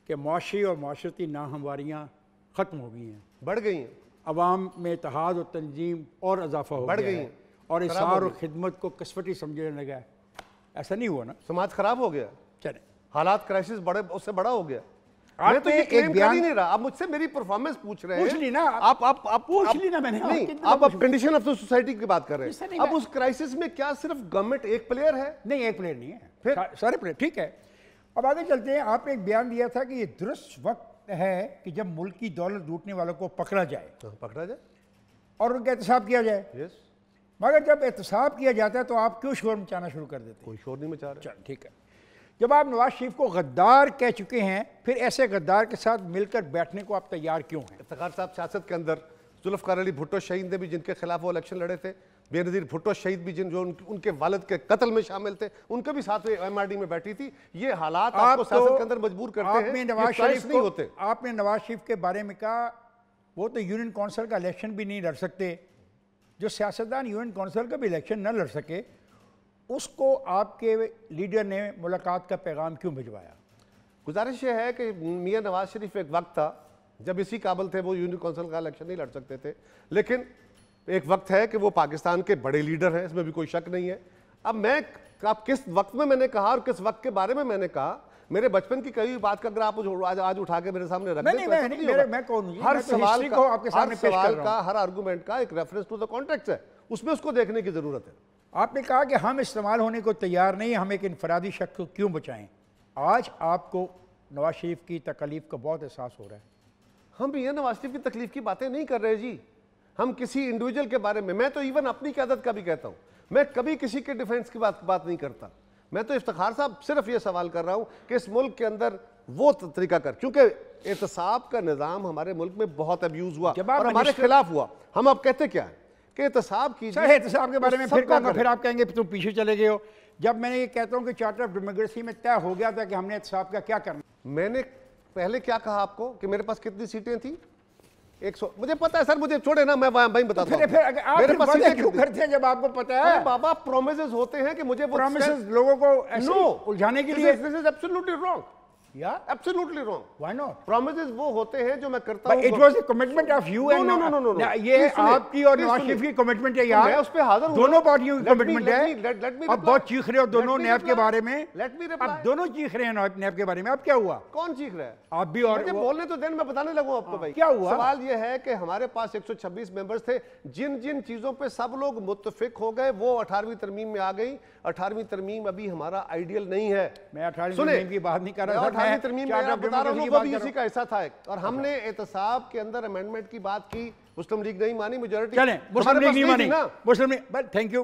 कि माशी और माशरती नाहमवारियाँ ख़त्म हो गई हैं, बढ़ गई हैं, अवाम में इत्तेहाद और तंजीम और इजाफा हो बढ़ गया गई है हैं, और खराब इसार हो और गई। खिदमत को कसवटी समझने लगा है। ऐसा नहीं हुआ ना? समाज खराब हो गया, चले हालात क्राइसिस बड़े उससे बड़ा हो गया। मैं आपने तो ये एक क्लेम कर बयान ही नहीं रहा, आप मुझसे मेरी परफॉर्मेंस पूछ रहे हैं। पूछ ली ना आप पूछ ली ना मैंने। नहीं, कितनी आप दफा अब कंडीशन ऑफ द सोसाइटी की बात कर रहे इससे हैं। नहीं अब मैं- उस क्राइसिस में क्या सिर्फ गवर्नमेंट एक प्लेयर है? नहीं, एक प्लेयर नहीं है, फिर? सारे प्लेयर ठीक है। अब आगे चलते हैं। आपने एक बयान दिया था कि ये दुरुस्त वक्त है कि जब मुल्क की दौलत लूटने वालों को पकड़ा जाए पकड़ा जाए और उनका एहतसाब किया जाए। यस, मगर जब एहतसाब किया जाता है तो आप क्यों शोर मचाना शुरू कर देते हैं? कोई शोर नहीं मचा रहा। चल ठीक है। जब आप नवाज शरीफ को गद्दार कह चुके हैं, फिर ऐसे गद्दार के साथ मिलकर बैठने को आप तैयार क्यों हैं? इफ्तिखार साहब सियासत के अंदर जुल्फ़िकार अली भुट्टो शहीद ने भी जिनके खिलाफ वो इलेक्शन लड़े थे, बेनज़ीर भुट्टो शहीद भी जिन जो उनके वालिद के कत्ल में शामिल थे, उनके भी साथ में MRD में बैठी थी। ये हालात आपको सियासत के अंदर मजबूर करते हैं, आपने ये नवाज चॉइस शरीफ नहीं को होते। आपने नवाज शरीफ के बारे में कहा वो तो यूनियन काउंसिल का इलेक्शन भी नहीं लड़ सकते। जो सियासतदान यूनियन काउंसिल का भी इलेक्शन न लड़ सके, उसको आपके लीडर ने मुलाकात का पैगाम क्यों भिजवाया? गुजारिश ये है कि मियां नवाज शरीफ एक वक्त था जब इसी काबिल थे, वो यूनियन काउंसिल का इलेक्शन नहीं लड़ सकते थे, लेकिन एक वक्त है कि वो पाकिस्तान के बड़े लीडर हैं, इसमें भी कोई शक नहीं है। अब मैं आप किस वक्त में मैंने कहा और किस वक्त के बारे में मैंने कहा, मेरे बचपन की कई बात का अगर आप आज उठा के मेरे सामने रख दें तो ऐसा नहीं होगा। मैं कौन हूं? हर मैं तो सवाल हिस्ट्री का, को आपके सामने पेश कर रहा हूं। हर आर्गूमेंट का एक रेफरेंस टू द कॉन्टेक्स्ट है, उसमें उसको देखने की जरूरत है। आपने कहा कि हम इस्तेमाल होने को तैयार नहीं, हम एक इनफरादी शख्स को क्यों बचाएं? आज आपको नवाज शरीफ की तकलीफ का बहुत एहसास हो रहा है। हम भी नवाज शरीफ की तकलीफ की बातें नहीं कर रहे जी, हम किसी इंडिविजुअल के बारे में, मैं तो इवन अपनी क़यादत का भी कहता हूं, मैं कभी किसी के डिफेंस की बात नहीं करता। मैं तो इफ्तिखार साहब सिर्फ ये सवाल कर रहा हूं कि इस मुल्क के अंदर वो तरीका कर, क्योंकि एहतसाब का निज़ाम हमारे मुल्क में बहुत अब्यूज हुआ और हमारे खिलाफ हुआ। हम अब कहते क्या है कि एहतसाब कीजिए। एहतसाब के बारे में फिर कहूँगा, फिर आप कहेंगे तुम पीछे चले गए हो। जब मैंने ये कहता हूँ कि चार्टर ऑफ डेमोक्रेसी में तय हो गया था कि हमने एहतसाब का क्या करना, मैंने पहले क्या कहा आपको कि मेरे पास कितनी सीटें थी? 100। मुझे पता है सर, मुझे छोड़े ना, मैं वहीं बताता हूँ। फिर आप मेरे पास सीटें क्यों करते हैं जब आपको पता है? बाबा, प्रोमिसेस होते हैं कि मुझे वो प्रोमिसेस लोगों को ऐसे उलझाने के लिए। दिस इज एब्सोल्युटली रॉन्ग, या absolutely wrong. Why not? Promises वो होते हैं जो मैं करता हूं। It was a commitment of you and no, ये आपकी और नवाज शरीफ की कमिटमेंट है यार। मैं उस पे हाजिर हूं, दोनों पार्टियों की कमिटमेंट है। लेट मी अब बहुत चीख रहे हो दोनों नैब के बारे में। लेट मी अब दोनों चीख रहे हैं नैब के बारे में। अब क्या हुआ? कौन चीख रहा है? आप भी। और मुझे बोलने तो देन मैं बताने लगूं आपको। भाई क्या हुआ? सवाल ये है कि हमारे पास 126 मेंबर्स थे, जिन जिन चीजों पे सब लोग मुत्तफिक हो गए वो 18वीं तरमीम में आ गई। 18वीं तरमीम अभी हमारा आइडियल नहीं है। मैं 18वीं तरमीम की बात नहीं कर रहा था, 18वीं तरमीम में बता रहा हूं, वो भी इसी का हिस्सा था। और हमने एहतसाब के अंदर अमेंडमेंट की बात की, मुस्लिम लीग नहीं मानी, मेजॉरिटी चलें, मुस्लिम लीग नहीं मानी, मुस्लिम लीग। Thank you.